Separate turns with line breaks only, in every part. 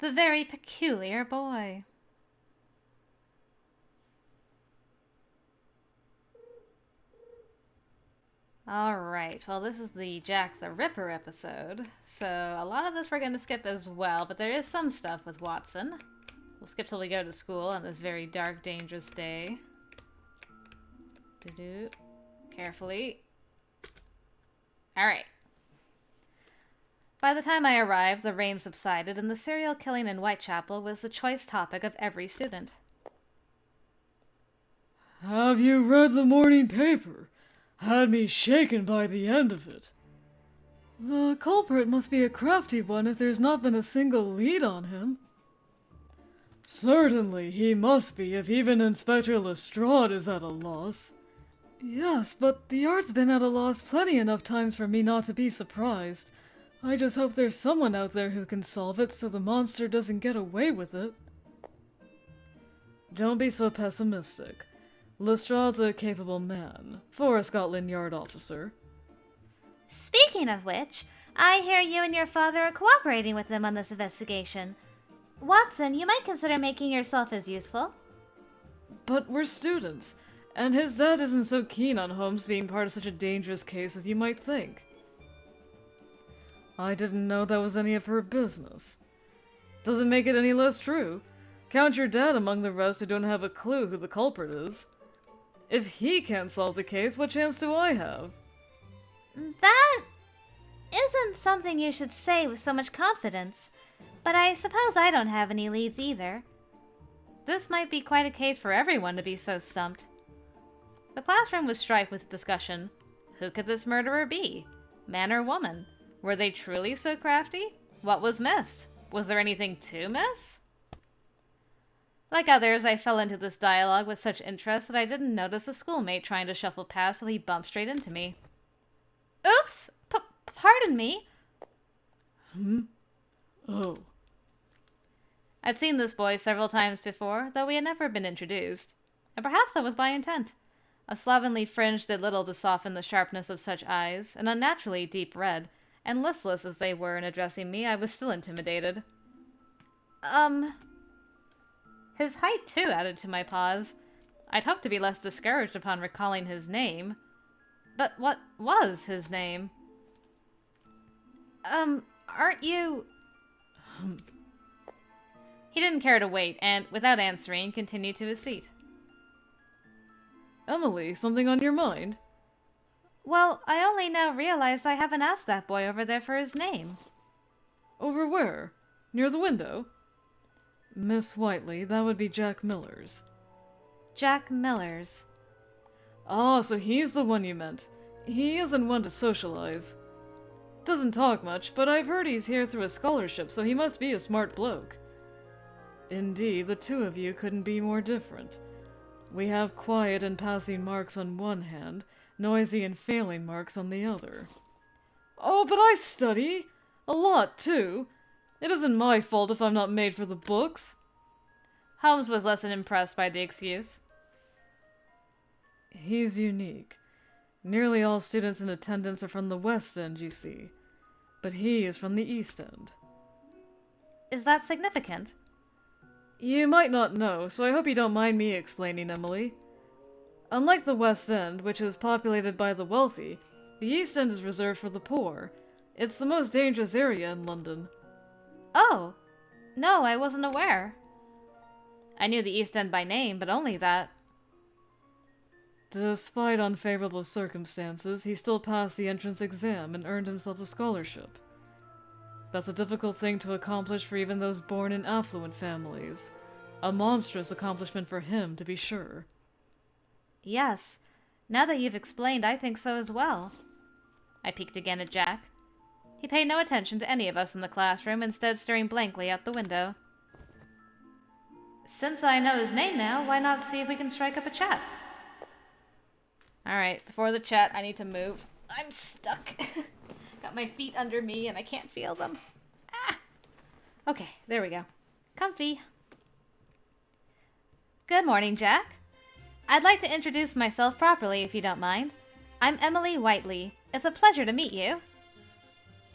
The very peculiar boy. Alright, well this is the Jack the Ripper episode, so a lot of this we're going to skip as well, but there is some stuff with Watson. We'll skip till we go to school on this very dark, dangerous day. Carefully. Alright. By the time I arrived, the rain subsided, and the serial killing in Whitechapel was the choice topic of every student.
Have you read the morning paper? Had me shaken by the end of it. The culprit must be a crafty one if there's not been a single lead on him. Certainly he must be if even Inspector Lestrade is at a loss. Yes, but the Art's been at a loss plenty enough times for me not to be surprised. I just hope there's someone out there who can solve it so the monster doesn't get away with it. Don't be so pessimistic. Lestrade's a capable man, for a Scotland Yard officer.
Speaking of which, I hear you and your father are cooperating with them on this investigation. Watson, you might consider making yourself as useful.
But we're students, and his dad isn't so keen on Holmes being part of such a dangerous case as you might think. I didn't know that was any of her business. Doesn't make it any less true. Count your dad among the rest who don't have a clue who the culprit is. If he can't solve the case, what chance do I have?
That isn't something you should say with so much confidence, but I suppose I don't have any leads either.
This might be quite a case for everyone to be so stumped. The classroom was rife with discussion. Who could this murderer be? Man or woman? Were they truly so crafty? What was missed? Was there anything to miss? Like others, I fell into this dialogue with such interest that I didn't notice a schoolmate trying to shuffle past till he bumped straight into me.
Oops! Pardon me.
Oh.
I'd seen this boy several times before, though we had never been introduced. And perhaps that was by intent. A slovenly fringe did little to soften the sharpness of such eyes, an unnaturally deep red, and listless as they were in addressing me, I was still intimidated. His height, too, added to my pause. I'd hoped to be less discouraged upon recalling his name. But what was his name? Aren't you... He didn't care to wait, and, without answering, continued to his seat.
Emily, something on your mind?
Well, I only now realized I haven't asked that boy over there for his name.
Over where? Near the window? Miss Whiteley, that would be Jack Miller's.
Jack Miller's.
Ah, so he's the one you meant. He isn't one to socialize. Doesn't talk much, but I've heard he's here through a scholarship, so he must be a smart bloke. Indeed, the two of you couldn't be more different. We have quiet and passing marks on one hand, noisy and failing marks on the other. Oh, but I study! A lot, too. It isn't my fault if I'm not made for the books.
Holmes was less than impressed by the excuse.
He's unique. Nearly all students in attendance are from the West End, you see. But he is from the East End.
Is that significant?
You might not know, so I hope you don't mind me explaining, Emily. Unlike the West End, which is populated by the wealthy, the East End is reserved for the poor. It's the most dangerous area in London.
Oh, no, I wasn't aware. I knew the East End by name, but only that.
Despite unfavorable circumstances, he still passed the entrance exam and earned himself a scholarship. That's a difficult thing to accomplish for even those born in affluent families. A monstrous accomplishment for him, to be sure.
Yes, now that you've explained, I think so as well. I peeked again at Jack. He paid no attention to any of us in the classroom, instead staring blankly out the window. Since I know his name now, why not see if we can strike up a chat? Alright, before the chat, I need to move. I'm stuck. Got my feet under me and I can't feel them. Ah! Okay, there we go. Comfy. Good morning, Jack. I'd like to introduce myself properly, if you don't mind. I'm Emily Whiteley. It's a pleasure to meet you.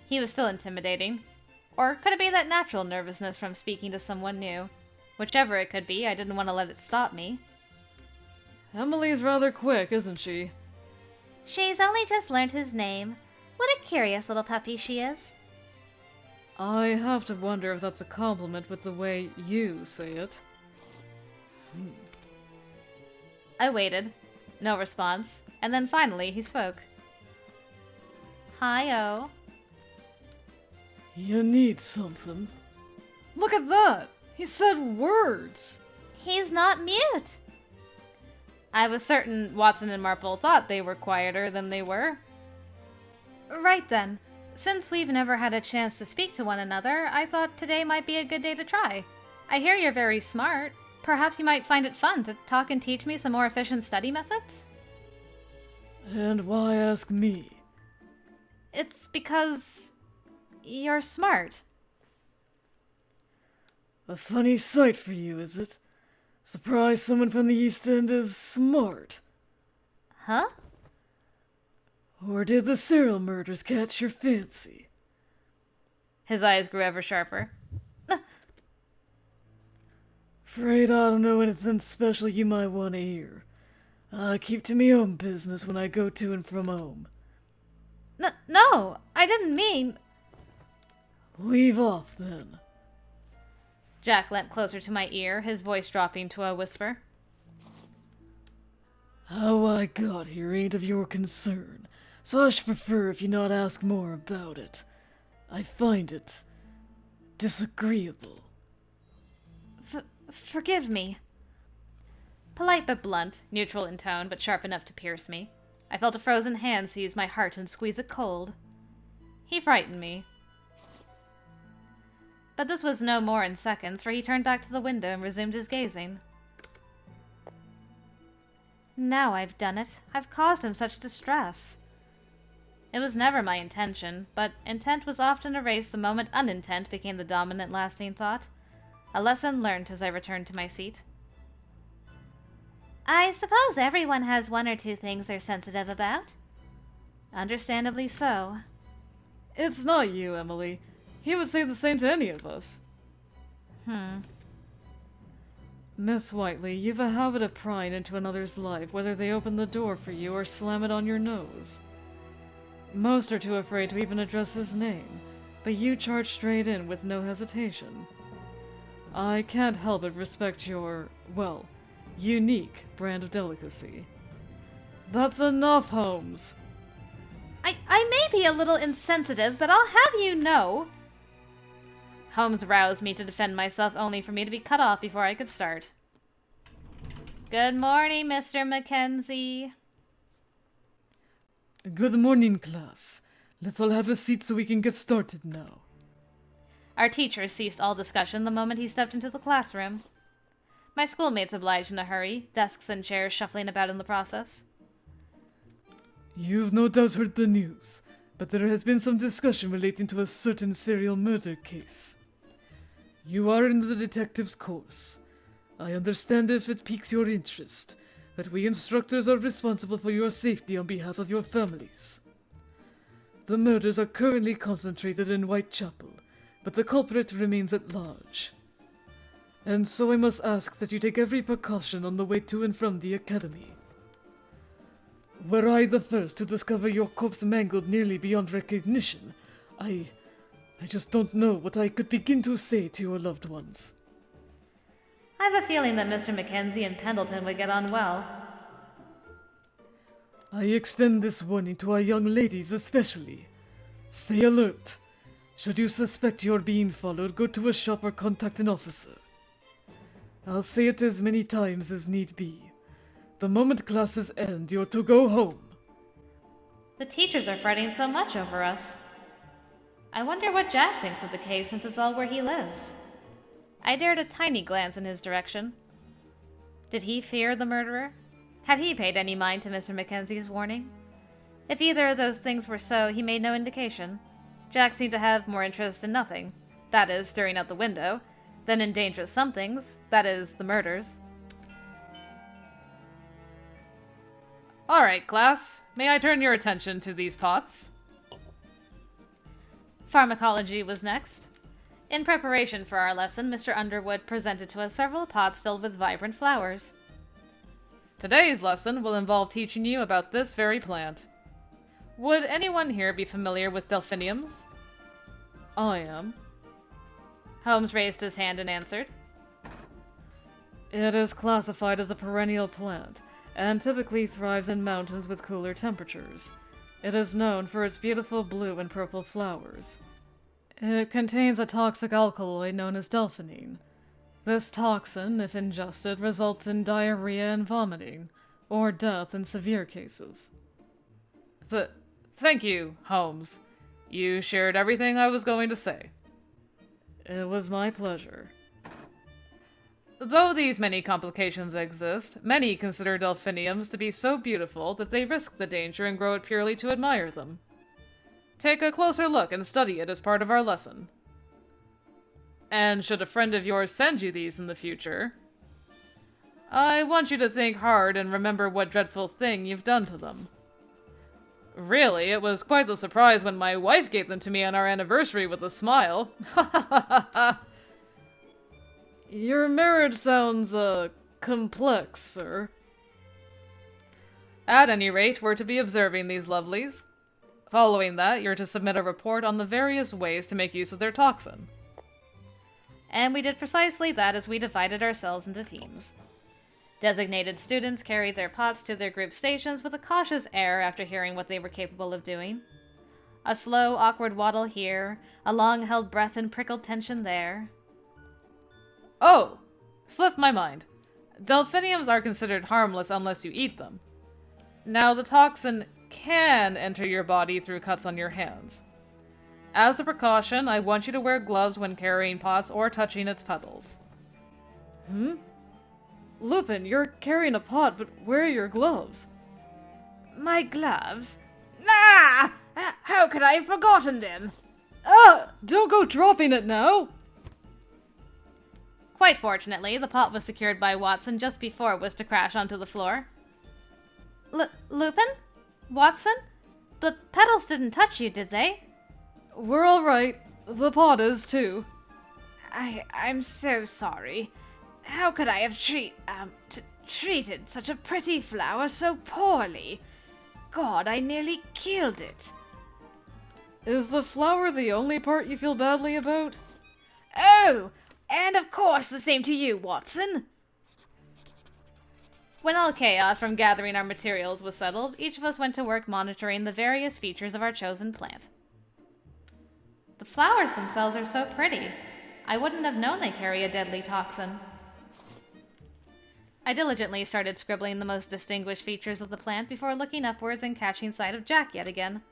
He was still intimidating. Or could it be that natural nervousness from speaking to someone new? Whichever it could be, I didn't want to let it stop me.
Emily's rather quick, isn't she?
She's only just learned his name. What a curious little puppy she is.
I have to wonder if that's a compliment with the way you say it.
I waited. No response. And then finally, he spoke. Hi-oh.
You need something. Look at that! He said words!
He's not mute.
I was certain Watson and Marple thought they were quieter than they were. Right then. Since we've never had a chance to speak to one another, I thought today might be a good day to try. I hear you're very smart. Perhaps you might find it fun to talk and teach me some more efficient study methods?
And why ask me?
It's because you're smart.
A funny sight for you, is it? Surprise someone from the East End is smart.
Huh?
Or did the serial murders catch your fancy?
His eyes grew ever sharper.
Afraid I don't know anything special you might want to hear. I keep to me own business when I go to and from home.
No, I didn't mean...
Leave off, then.
Jack leant closer to my ear, his voice dropping to a whisper.
How I got here ain't of your concern, so I should prefer if you not ask more about it. I find it disagreeable.
Forgive me. Polite but blunt, neutral in tone, but sharp enough to pierce me. I felt a frozen hand seize my heart and squeeze it cold. He frightened me. But this was no more in seconds, for he turned back to the window and resumed his gazing. Now I've done it. I've caused him such distress. It was never my intention, but intent was often erased the moment unintent became the dominant lasting thought. A lesson learned as I returned to my seat.
I suppose everyone has one or two things they're sensitive about.
Understandably so.
It's not you, Emily. He would say the same to any of us. Miss Whiteley, you've a habit of prying into another's life, whether they open the door for you or slam it on your nose. Most are too afraid to even address his name, but you charge straight in with no hesitation. I can't help but respect your, well, unique brand of delicacy. That's enough, Holmes.
I may be a little insensitive, but I'll have you know... Holmes roused me to defend myself only for me to be cut off before I could start. Good morning, Mr. Mackenzie.
Good morning, class. Let's all have a seat so we can get started now.
Our teacher ceased all discussion the moment he stepped into the classroom. My schoolmates obliged in a hurry, desks and chairs shuffling about in the process.
You've no doubt heard the news, but there has been some discussion relating to a certain serial murder case. You are in the detective's course. I understand if it piques your interest, but we instructors are responsible for your safety on behalf of your families. The murders are currently concentrated in Whitechapel, but the culprit remains at large. And so I must ask that you take every precaution on the way to and from the academy. Were I the first to discover your corpse mangled nearly beyond recognition, I just don't know what I could begin to say to your loved ones.
I have a feeling that Mr. Mackenzie and Pendleton would get on well.
I extend this warning to our young ladies especially. Stay alert. Should you suspect you're being followed, go to a shop or contact an officer. I'll say it as many times as need be. The moment classes end, you're to go home.
The teachers are fretting so much over us. I wonder what Jack thinks of the case since it's all where he lives. I dared a tiny glance in his direction. Did he fear the murderer? Had he paid any mind to Mr. Mackenzie's warning? If either of those things were so, he made no indication. Jack seemed to have more interest in nothing, that is, staring out the window, than in dangerous somethings, that is, the murders. Alright, class. May I turn your attention to these pots? Pharmacology was next. In preparation for our lesson, Mr. Underwood presented to us several pots filled with vibrant flowers.
Today's lesson will involve teaching you about this very plant. Would anyone here be familiar with delphiniums? I am.
Holmes raised his hand and answered.
It is classified as a perennial plant, and typically thrives in mountains with cooler temperatures. It is known for its beautiful blue and purple flowers. It contains a toxic alkaloid known as delphinine. This toxin, if ingested, results in diarrhea and vomiting, or death in severe cases. Thank you, Holmes. You shared everything I was going to say. It was my pleasure. Though these many complications exist, many consider delphiniums to be so beautiful that they risk the danger and grow it purely to admire them. Take a closer look and study it as part of our lesson. And should a friend of yours send you these in the future, I want you to think hard and remember what dreadful thing you've done to them. Really, it was quite the surprise when my wife gave them to me on our anniversary with a smile. Your marriage sounds, complex, sir. At any rate, we're to be observing these lovelies. Following that, you're to submit a report on the various ways to make use of their toxin.
And we did precisely that as we divided ourselves into teams. Designated students carried their pots to their group stations with a cautious air after hearing what they were capable of doing. A slow, awkward waddle here, a long-held breath and prickled tension there.
Oh! Slipped my mind. Delphiniums are considered harmless unless you eat them. Now, the toxin can enter your body through cuts on your hands. As a precaution, I want you to wear gloves when carrying pots or touching its petals. Lupin, you're carrying a pot, but where are your gloves?
My gloves? Ah! How could I have forgotten them?
Don't go dropping it now!
Quite fortunately, the pot was secured by Watson just before it was to crash onto the floor.
Lupin? Watson? The petals didn't touch you, did they?
We're all right. The pot is, too.
I'm so sorry. How could I have treated such a pretty flower so poorly? God, I nearly killed it.
Is the flower the only part you feel badly about?
Oh, and of course the same to you, Watson.
When all chaos from gathering our materials was settled, each of us went to work monitoring the various features of our chosen plant. The flowers themselves are so pretty. I wouldn't have known they carry a deadly toxin. I diligently started scribbling the most distinguished features of the plant before looking upwards and catching sight of Jack yet again.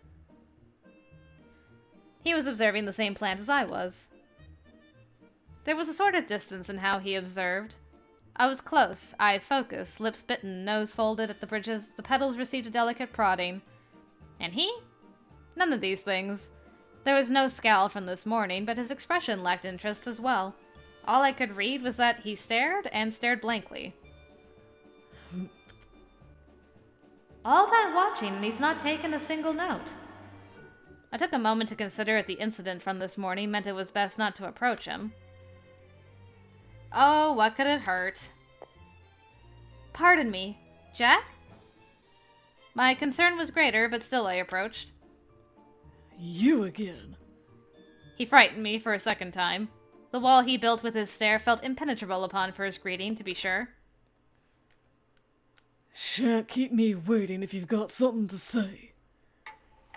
He was observing the same plant as I was. There was a sort of distance in how he observed. I was close, eyes focused, lips bitten, nose folded at the bridges, the petals received a delicate prodding. And he? None of these things. There was no scowl from this morning, but his expression lacked interest as well. All I could read was that he stared, and stared blankly. All that watching, and he's not taken a single note. I took a moment to consider if the incident from this morning meant it was best not to approach him. Oh, what could it hurt? Pardon me, Jack? My concern was greater, but still I approached.
You again.
He frightened me for a second time. The wall he built with his stare felt impenetrable upon first greeting, to be sure.
Shan't keep me waiting if you've got something to say.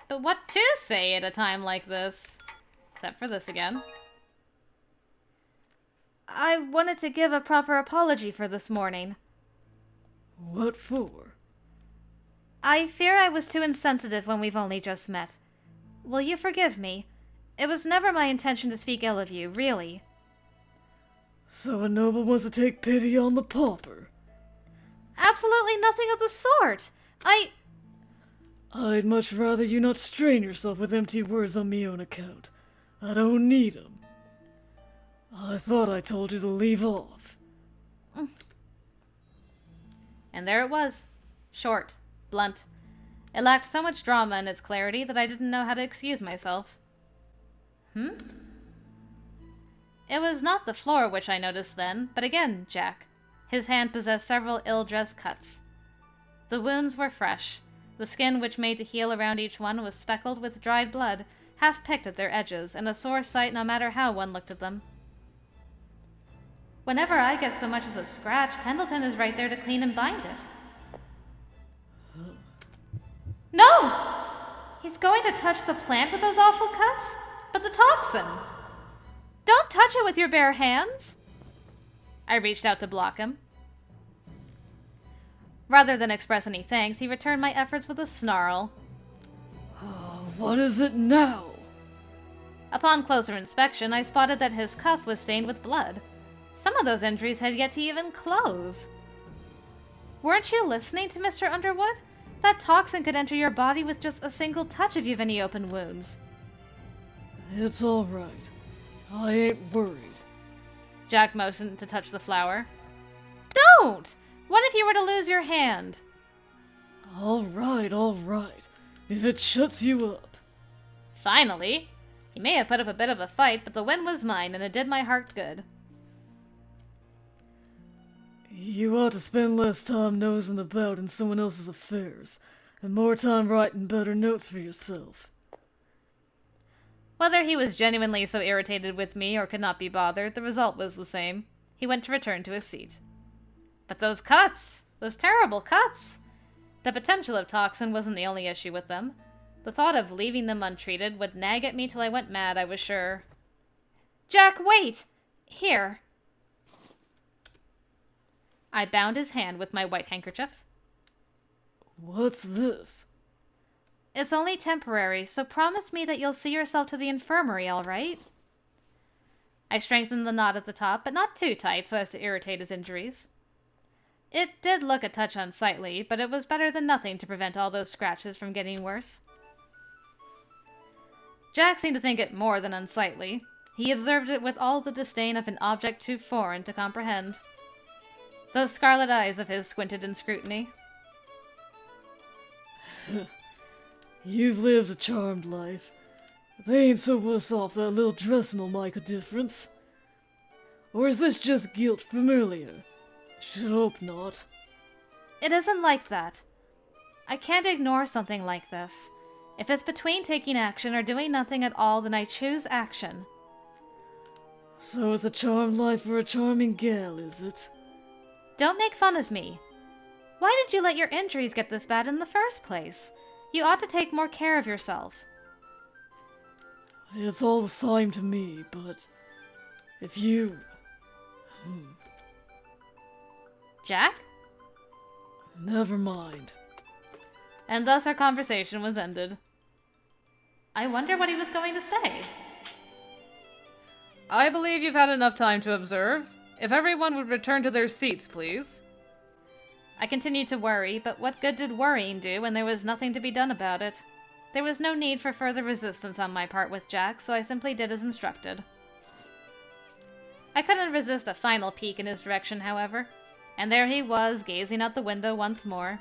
But what to say at a time like this? Except for this again. I wanted to give a proper apology for this morning.
What for?
I fear I was too insensitive when we've only just met. Will you forgive me? It was never my intention to speak ill of you, really.
So a noble wants to take pity on the pauper?
Absolutely nothing of the sort!
I'd much rather you not strain yourself with empty words on me own account. I don't need 'em. I thought I told you to leave off.
And there it was. Short, blunt. It lacked so much drama in its clarity that I didn't know how to excuse myself. It was not the floor which I noticed then, but again Jack. His hand possessed several ill-dressed cuts. The wounds were fresh. The skin which made to heal around each one was speckled with dried blood, half picked at their edges, and a sore sight no matter how one looked at them. Whenever I get so much as a scratch, Pendleton is right there to clean and bind it. No! He's going to touch the plant with those awful cuts? But the toxin! Don't touch it with your bare hands! I reached out to block him. Rather than express any thanks, he returned my efforts with a snarl.
What is it now?
Upon closer inspection, I spotted that his cuff was stained with blood. Some of those injuries had yet to even close. Weren't you listening to Mr. Underwood? That toxin could enter your body with just a single touch if you've any open wounds.
It's all right. I ain't worried.
Jack motioned to touch the flower. Don't! What if you were to lose your hand?
All right, if it shuts you up.
Finally! He may have put up a bit of a fight, but the win was mine, and it did my heart good.
You ought to spend less time nosing about in someone else's affairs, and more time writing better notes for yourself.
Whether he was genuinely so irritated with me or could not be bothered, the result was the same. He went to return to his seat. But those cuts! Those terrible cuts! The potential of toxin wasn't the only issue with them. The thought of leaving them untreated would nag at me till I went mad, I was sure. Jack, wait! Here. I bound his hand with my white handkerchief.
What's this?
It's only temporary, so promise me that you'll see yourself to the infirmary, all right? I strengthened the knot at the top, but not too tight so as to irritate his injuries. It did look a touch unsightly, but it was better than nothing to prevent all those scratches from getting worse. Jack seemed to think it more than unsightly. He observed it with all the disdain of an object too foreign to comprehend. Those scarlet eyes of his squinted in scrutiny.
You've lived a charmed life. They ain't so worse off that little dressing'll make a difference. Or is this just guilt from earlier? Should hope not.
It isn't like that. I can't ignore something like this. If it's between taking action or doing nothing at all, then I choose action.
So it's a charmed life for a charming gal, is it?
Don't make fun of me. Why did you let your injuries get this bad in the first place? You ought to take more care of yourself.
It's all the same to me, but if you...
Jack?
Never mind.
And thus our conversation was ended. I wonder what he was going to say.
I believe you've had enough time to observe. If everyone would return to their seats, please.
I continued to worry, but what good did worrying do when there was nothing to be done about it? There was no need for further resistance on my part with Jack, so I simply did as instructed. I couldn't resist a final peek in his direction, however, and there he was, gazing out the window once more.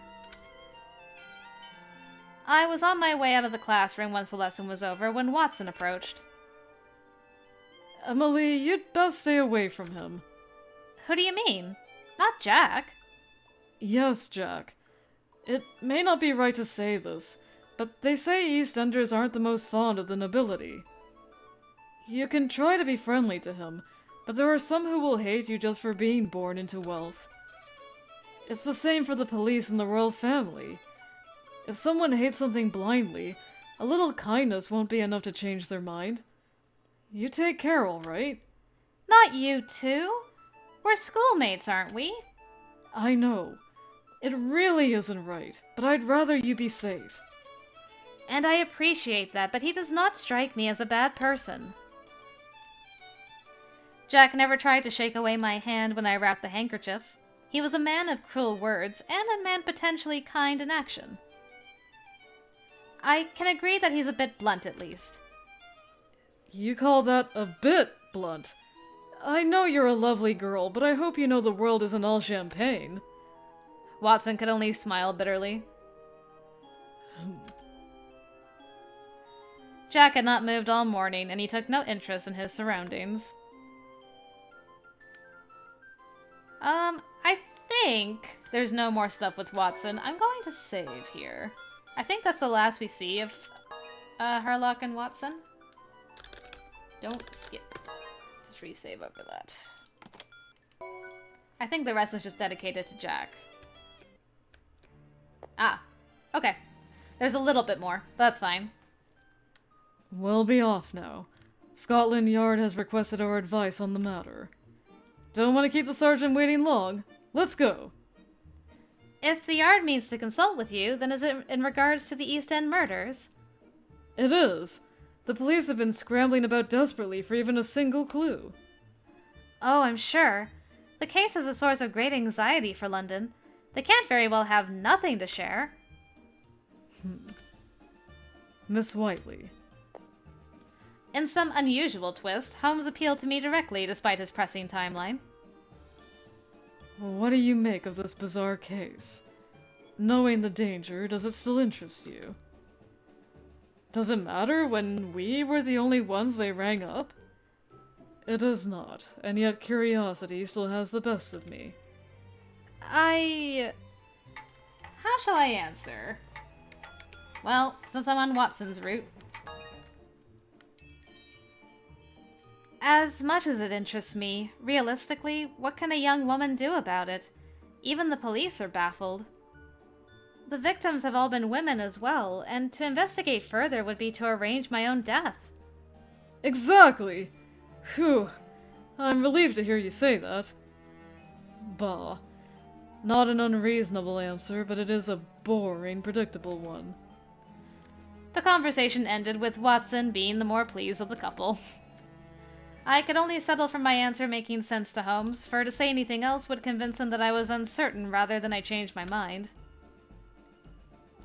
I was on my way out of the classroom once the lesson was over when Watson approached.
Emily, you'd best stay away from him.
Who do you mean? Not Jack.
Yes, Jack. It may not be right to say this, but they say EastEnders aren't the most fond of the nobility. You can try to be friendly to him, but there are some who will hate you just for being born into wealth. It's the same for the police and the royal family. If someone hates something blindly, a little kindness won't be enough to change their mind. You take care, all right?
Not you too. We're schoolmates, aren't we?
I know. It really isn't right, but I'd rather you be safe.
And I appreciate that, but he does not strike me as a bad person. Jack never tried to shake away my hand when I wrapped the handkerchief. He was a man of cruel words, and a man potentially kind in action. I can agree that he's a bit blunt, at least.
You call that a bit blunt? I know you're a lovely girl, but I hope you know the world isn't all champagne.
Watson could only smile bitterly. Jack had not moved all morning, and he took no interest in his surroundings. I think there's no more stuff with Watson. I'm going to save here. I think that's the last we see of Harlock and Watson. Don't skip. Just resave over that. I think the rest is just dedicated to Jack. Ah, okay. There's a little bit more, but that's fine.
We'll be off now. Scotland Yard has requested our advice on the matter. Don't want to keep the sergeant waiting long. Let's go.
If the Yard means to consult with you, then is it in regards to the East End murders?
It is. The police have been scrambling about desperately for even a single clue.
Oh, I'm sure. The case is a source of great anxiety for London. They can't very well have nothing to share.
Miss Whiteley.
In some unusual twist, Holmes appealed to me directly despite his pressing timeline.
What do you make of this bizarre case? Knowing the danger, does it still interest you? Does it matter when we were the only ones they rang up? It does not, and yet curiosity still has the best of me.
How shall I answer? Well, since I'm on Watson's route. As much as it interests me, realistically, what can a young woman do about it? Even the police are baffled. The victims have all been women as well, and to investigate further would be to arrange my own death.
Exactly! Phew. I'm relieved to hear you say that. Bah. Not an unreasonable answer, but it is a boring, predictable one.
The conversation ended with Watson being the more pleased of the couple. I could only settle for my answer making sense to Holmes, for to say anything else would convince him that I was uncertain rather than I changed my mind.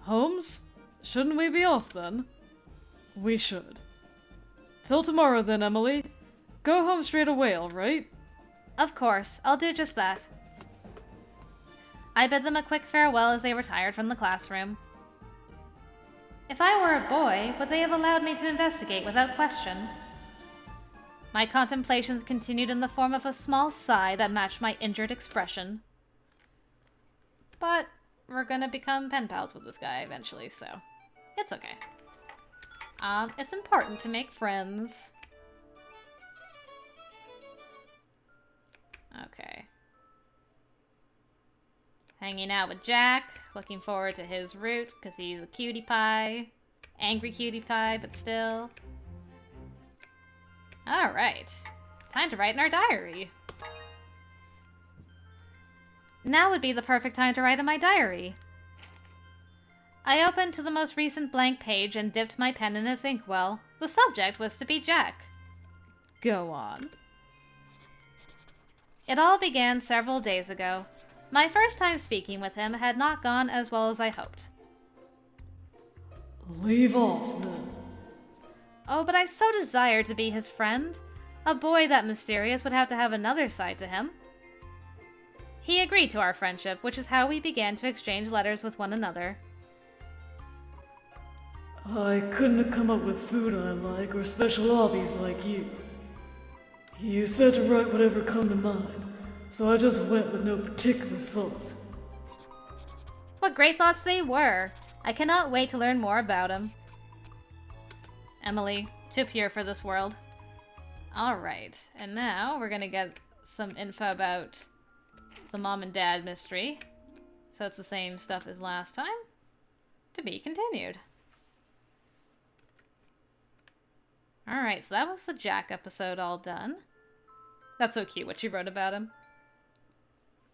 Holmes? Shouldn't we be off then? We should. Till tomorrow then, Emily. Go home straight away, alright?
Of course, I'll do just that. I bid them a quick farewell as they retired from the classroom. If I were a boy, would they have allowed me to investigate without question? My contemplations continued in the form of a small sigh that matched my injured expression. But we're gonna become pen pals with this guy eventually, so it's okay. It's important to make friends. Okay. Hanging out with Jack, looking forward to his route, because he's a cutie pie. Angry cutie pie, but still. Alright. Time to write in our diary. Now would be the perfect time to write in my diary. I opened to the most recent blank page and dipped my pen in its inkwell. The subject was to be Jack. Go on. It all began several days ago. My first time speaking with him had not gone as well as I hoped.
Leave off, then.
Oh, but I so desired to be his friend. A boy that mysterious would have to have another side to him. He agreed to our friendship, which is how we began to exchange letters with one another.
I couldn't have come up with food I like or special hobbies like you. You said to write whatever come to mind, so I just went with no particular thought.
What great thoughts they were! I cannot wait to learn more about him. Emily, too pure for this world. Alright, and now we're gonna get some info about the mom and dad mystery. So it's the same stuff as last time. To be continued. Alright, so that was the Jack episode all done. That's so cute what you wrote about him.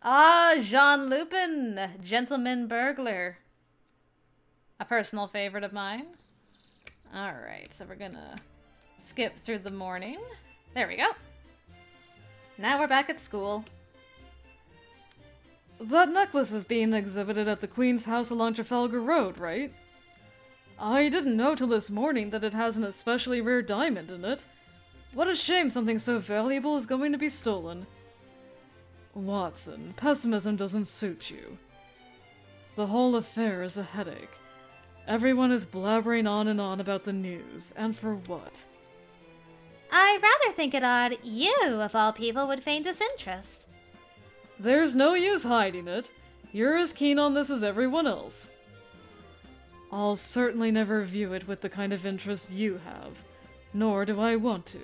Ah, Jean Lupin, gentleman burglar. A personal favorite of mine. Alright, so we're gonna skip through the morning. There we go. Now we're back at school.
That necklace is being exhibited at the Queen's house along Trafalgar Road, right? I didn't know till this morning that it has an especially rare diamond in it. What a shame something so valuable is going to be stolen. Watson, pessimism doesn't suit you. The whole affair is a headache. Everyone is blabbering on and on about the news, and for what?
I rather think it odd you, of all people, would feign disinterest.
There's no use hiding it. You're as keen on this as everyone else. I'll certainly never view it with the kind of interest you have, nor do I want to.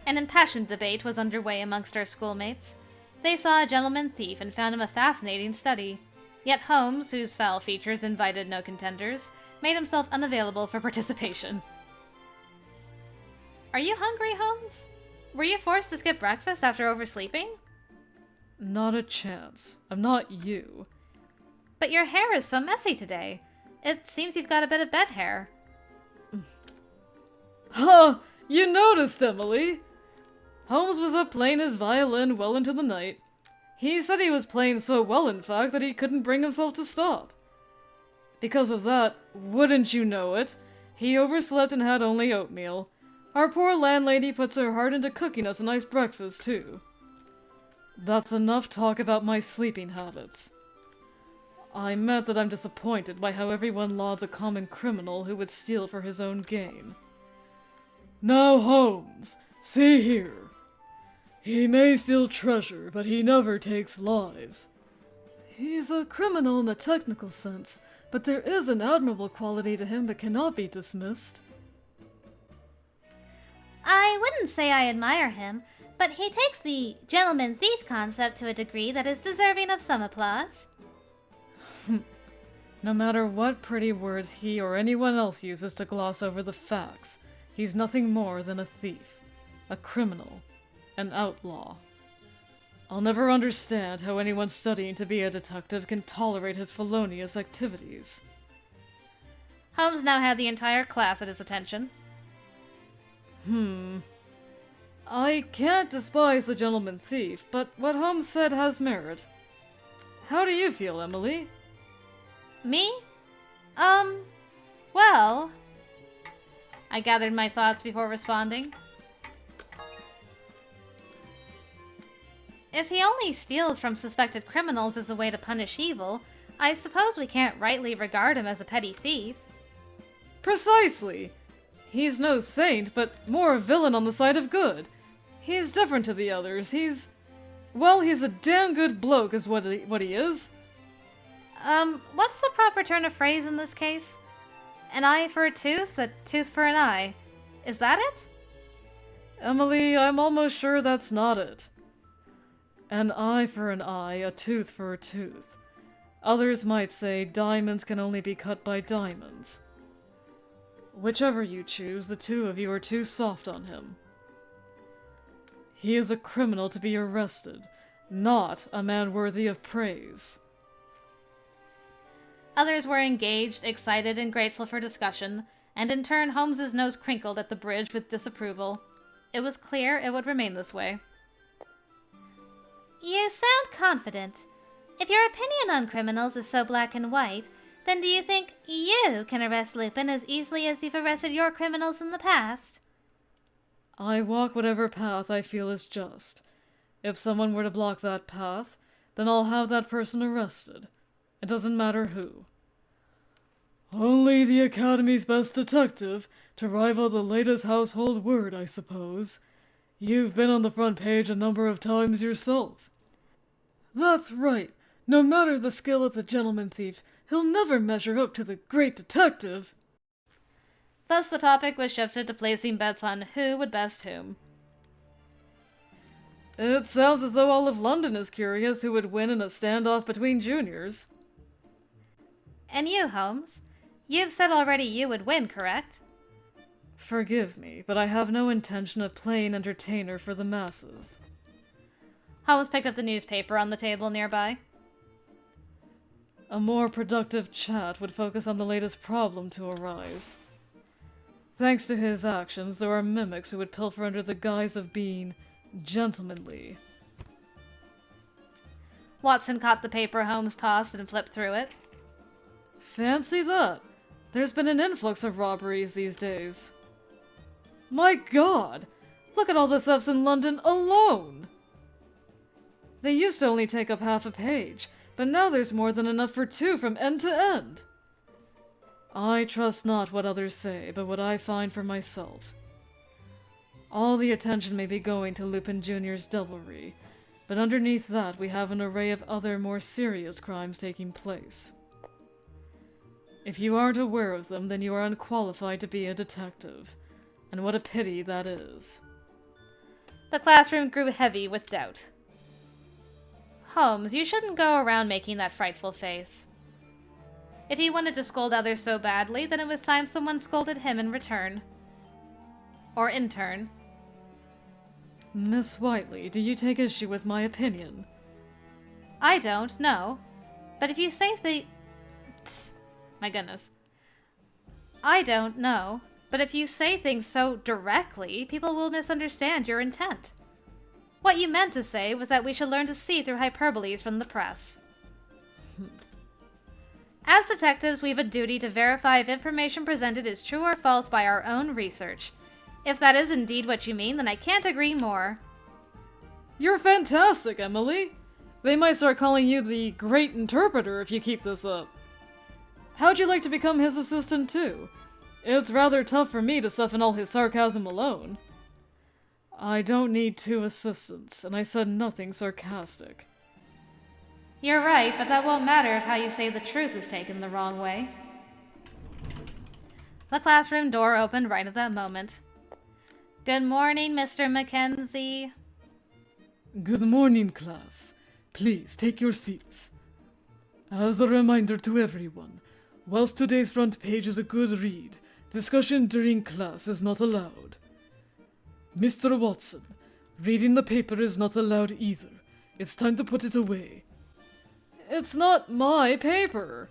An impassioned debate was underway amongst our schoolmates. They saw a gentleman thief and found him a fascinating study. Yet Holmes, whose foul features invited no contenders, made himself unavailable for participation. Are you hungry, Holmes? Were you forced to skip breakfast after oversleeping?
Not a chance. I'm not you.
But your hair is so messy today. It seems you've got a bit of bed hair.
Huh! You noticed, Emily! Holmes was up playing his violin well into the night. He said he was playing so well, in fact, that he couldn't bring himself to stop. Because of that, wouldn't you know it, he overslept and had only oatmeal. Our poor landlady puts her heart into cooking us a nice breakfast, too. That's enough talk about my sleeping habits. I meant that I'm disappointed by how everyone lauds a common criminal who would steal for his own gain. Now, Holmes, see here. He may steal treasure, but he never takes lives. He's a criminal in a technical sense, but there is an admirable quality to him that cannot be dismissed.
I wouldn't say I admire him, but he takes the gentleman thief concept to a degree that is deserving of some applause.
No matter what pretty words he or anyone else uses to gloss over the facts, he's nothing more than a thief, a criminal, an outlaw. I'll never understand how anyone studying to be a detective can tolerate his felonious activities.
Holmes now had the entire class at his attention.
I can't despise the gentleman thief, but what Holmes said has merit. How do you feel, Emily?
Me? Well... I gathered my thoughts before responding. If he only steals from suspected criminals as a way to punish evil, I suppose we can't rightly regard him as a petty thief.
Precisely! He's no saint, but more a villain on the side of good. He's different to the others. He's a damn good bloke is what he is.
What's the proper turn of phrase in this case? An eye for a tooth for an eye. Is that it?
Emily, I'm almost sure that's not it. An eye for an eye, a tooth for a tooth. Others might say diamonds can only be cut by diamonds. Whichever you choose, the two of you are too soft on him. He is a criminal to be arrested, not a man worthy of praise.
Others were engaged, excited, and grateful for discussion, and in turn Holmes's nose crinkled at the bridge with disapproval. It was clear it would remain this way.
You sound confident. If your opinion on criminals is so black and white, then do you think you can arrest Lupin as easily as you've arrested your criminals in the past?
I walk whatever path I feel is just. If someone were to block that path, then I'll have that person arrested. It doesn't matter who. Only the Academy's best detective, to rival the latest household word, I suppose. You've been on the front page a number of times yourself. That's right. No matter the skill of the gentleman thief, he'll never measure up to the great detective.
Thus the topic was shifted to placing bets on who would best whom.
It sounds as though all of London is curious who would win in a standoff between juniors.
And you, Holmes? You've said already you would win, correct?
Forgive me, but I have no intention of playing entertainer for the masses.
Holmes picked up the newspaper on the table nearby.
A more productive chat would focus on the latest problem to arise. Thanks to his actions, there are mimics who would pilfer under the guise of being gentlemanly.
Watson caught the paper Holmes tossed and flipped through it.
Fancy that! There's been an influx of robberies these days. My God! Look at all the thefts in London alone! They used to only take up half a page, but now there's more than enough for two from end to end. I trust not what others say, but what I find for myself. All the attention may be going to Lupin Jr.'s devilry, But underneath that, we have an array of other more serious crimes taking place. If you aren't aware of them, then you are unqualified to be a detective. And what a pity that is.
The classroom grew heavy with doubt. Holmes, you shouldn't go around making that frightful face. If he wanted to scold others so badly, then it was time someone scolded him in return. Or in turn.
Miss Whiteley, do you take issue with my opinion?
I don't, no. But if you say my goodness. I don't know. But if you say things so directly, people will misunderstand your intent. What you meant to say was that we should learn to see through hyperboles from the press. As detectives, we have a duty to verify if information presented is true or false by our own research. If that is indeed what you mean, then I can't agree more.
You're fantastic, Emily! They might start calling you the Great Interpreter if you keep this up. How'd you like to become his assistant too? It's rather tough for me to soften all his sarcasm alone. I don't need 2 assistants, and I said nothing sarcastic.
You're right, but that won't matter if how you say the truth is taken the wrong way. The classroom door opened right at that moment. Good morning, Mr. Mackenzie.
Good morning, class. Please take your seats. As a reminder to everyone, whilst today's front page is a good read, discussion during class is not allowed. Mr. Watson, reading the paper is not allowed either. It's time to put it away. It's not my paper.